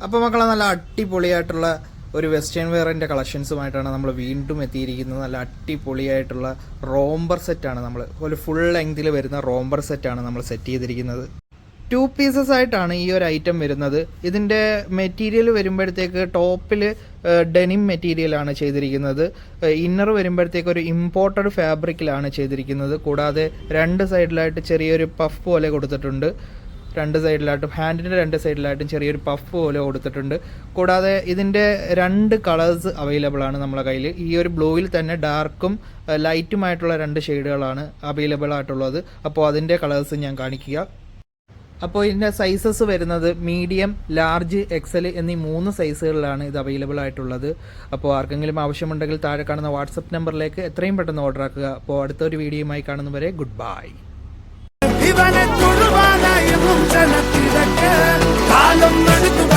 അപ്പോൾ മക്കളെ നല്ല അടിപൊളിയായിട്ടുള്ള ഒരു വെസ്റ്റേൺ വെയറിൻ്റെ കളക്ഷൻസുമായിട്ടാണ് നമ്മൾ വീണ്ടും എത്തിയിരിക്കുന്നത്. നല്ല അടിപൊളിയായിട്ടുള്ള റോംബർ സെറ്റാണ് നമ്മൾ ഒരു ഫുൾ ലെങ്തിൽ വരുന്ന റോംബർ സെറ്റാണ് നമ്മൾ സെറ്റ് ചെയ്തിരിക്കുന്നത്. 2 പീസസ് ആയിട്ടാണ് ഈ ഒരു ഐറ്റം വരുന്നത്. ഇതിൻ്റെ മെറ്റീരിയൽ വരുമ്പോഴത്തേക്ക് ടോപ്പിൽ ഡെനിം മെറ്റീരിയലാണ് ചെയ്തിരിക്കുന്നത്. ഇന്നർ വരുമ്പോഴത്തേക്ക് ഒരു ഇമ്പോർട്ടഡ് ഫാബ്രിക്കിലാണ് ചെയ്തിരിക്കുന്നത്. കൂടാതെ 2 സൈഡിലായിട്ട് ചെറിയൊരു പഫ് പോലെ കൊടുത്തിട്ടുണ്ട്. 2 സൈഡിലായിട്ടും ഹാൻഡിൻ്റെ 2 സൈഡിലായിട്ടും ചെറിയൊരു പഫ് പോലെ കൊടുത്തിട്ടുണ്ട്. കൂടാതെ ഇതിൻ്റെ 2 കളേഴ്സ് അവൈലബിൾ ആണ് നമ്മളെ കയ്യിൽ. ഈ ഒരു ബ്ലൂവിൽ തന്നെ ഡാർക്കും ലൈറ്റുമായിട്ടുള്ള 2 ഷെയ്ഡുകളാണ് അവൈലബിൾ ആയിട്ടുള്ളത്. അപ്പോൾ അതിൻ്റെ കളേഴ്സ് ഞാൻ കാണിക്കുക. അപ്പോൾ ഇതിൻ്റെ സൈസസ് വരുന്നത് മീഡിയം, ലാർജ്, എക്സൽ എന്നീ 3 സൈസുകളിലാണ് ഇത് അവൈലബിൾ ആയിട്ടുള്ളത്. അപ്പോൾ ആർക്കെങ്കിലും ആവശ്യമുണ്ടെങ്കിൽ താഴെ കാണുന്ന വാട്സപ്പ് നമ്പറിലേക്ക് എത്രയും പെട്ടെന്ന് ഓർഡർ ആക്കുക. അപ്പോൾ അടുത്തൊരു വീഡിയോയുമായി കാണുന്നവരെ ഗുഡ് ബൈ. ഇവനെ തൊഴുവാനായും ജനത്തിരക്ക് കാലം എടുക്കുക.